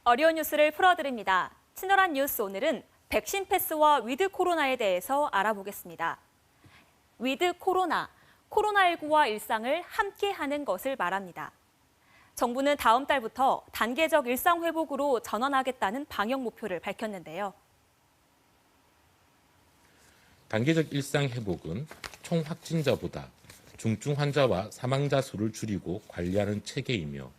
어려운 뉴스를 풀어드립니다. 친절한 뉴스 오늘은 백신 패스와 위드 코로나에 대해서 알아보겠습니다. 위드 코로나, 코로나19와 일상을 함께하는 것을 말합니다. 정부는 다음 달부터 단계적 일상 회복으로 전환하겠다는 방역 목표를 밝혔는데요. 단계적 일상 회복은 총 확진자보다 중증 환자와 사망자 수를 줄이고 관리하는 체계이며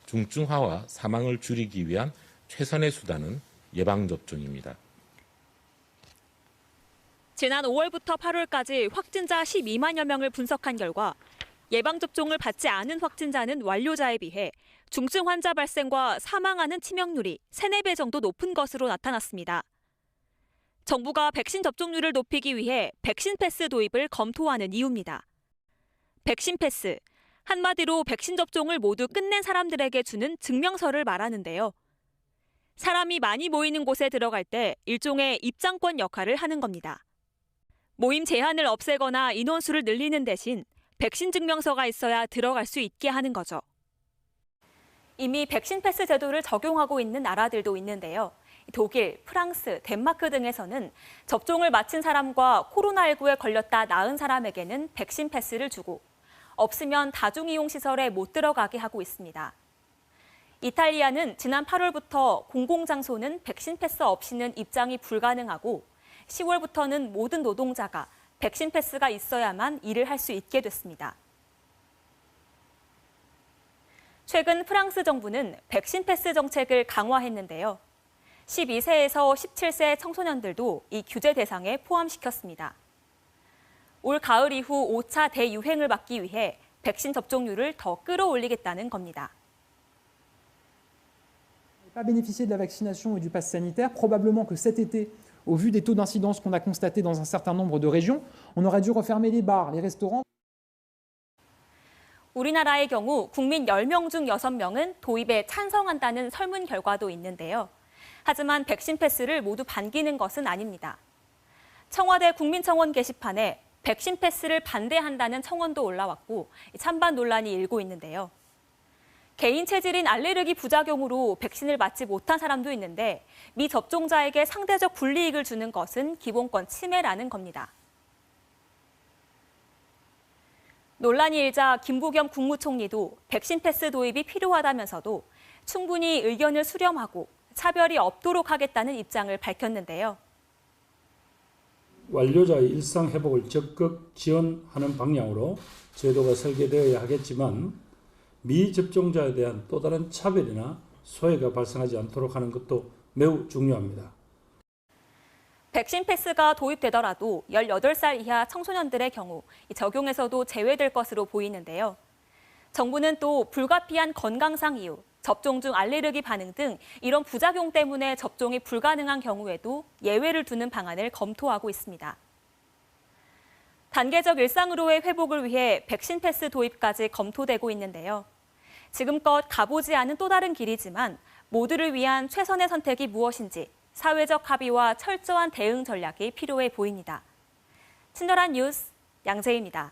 중증화와 사망을 줄이기 위한 최선의 수단은 예방접종입니다. 지난 5월부터 8월까지 확진자 12만여 명을 분석한 결과 예방접종을 받지 않은 확진자는 완료자에 비해 중증 환자 발생과 사망하는 치명률이 3, 4배 정도 높은 것으로 나타났습니다. 정부가 백신 접종률을 높이기 위해 백신 패스 도입을 검토하는 이유입니다. 백신 패스, 한마디로 백신 접종을 모두 끝낸 사람들에게 주는 증명서를 말하는데요. 사람이 많이 모이는 곳에 들어갈 때 일종의 입장권 역할을 하는 겁니다. 모임 제한을 없애거나 인원수를 늘리는 대신 백신 증명서가 있어야 들어갈 수 있게 하는 거죠. 이미 백신 패스 제도를 적용하고 있는 나라들도 있는데요. 독일, 프랑스, 덴마크 등에서는 접종을 마친 사람과 코로나19에 걸렸다 나은 사람에게는 백신 패스를 주고 없으면 다중이용시설에 못 들어가게 하고 있습니다. 이탈리아는 지난 8월부터 공공장소는 백신 패스 없이는 입장이 불가능하고 10월부터는 모든 노동자가 백신 패스가 있어야만 일을 할 수 있게 됐습니다. 최근 프랑스 정부는 백신 패스 정책을 강화했는데요. 12세에서 17세 청소년들도 이 규제 대상에 포함시켰습니다. 올 가을 이후 5차 대유행을 막기 위해 백신 접종률을 더 끌어올리겠다는 겁니다. Pas bénéficier de la vaccination ou du pass sanitaire, probablement que cet été, au vu des taux d'incidence qu'on a constatés dans un certain nombre de régions, on aurait dû refermer les bars, les restaurants. 우리나라의 경우 국민 10명 중 6명은 도입에 찬성한다는 설문 결과도 있는데요. 하지만 백신 패스를 모두 반기는 것은 아닙니다. 청와대 국민청원 게시판에 백신 패스를 반대한다는 청원도 올라왔고 찬반 논란이 일고 있는데요. 개인 체질인 알레르기 부작용으로 백신을 맞지 못한 사람도 있는데 미접종자에게 상대적 불이익을 주는 것은 기본권 침해라는 겁니다. 논란이 일자 김부겸 국무총리도 백신 패스 도입이 필요하다면서도 충분히 의견을 수렴하고 차별이 없도록 하겠다는 입장을 밝혔는데요. 완료자의 일상 회복을 적극 지원하는 방향으로 제도가 설계되어야 하겠지만 미접종자에 대한 또 다른 차별이나 소외가 발생하지 않도록 하는 것도 매우 중요합니다. 백신 패스가 도입되더라도 18살 이하 청소년들의 경우 적용에서도 제외될 것으로 보이는데요. 정부는 또 불가피한 건강상 이유, 접종 중 알레르기 반응 등 이런 부작용 때문에 접종이 불가능한 경우에도 예외를 두는 방안을 검토하고 있습니다. 단계적 일상으로의 회복을 위해 백신 패스 도입까지 검토되고 있는데요. 지금껏 가보지 않은 또 다른 길이지만 모두를 위한 최선의 선택이 무엇인지 사회적 합의와 철저한 대응 전략이 필요해 보입니다. 친절한 뉴스 양재희입니다.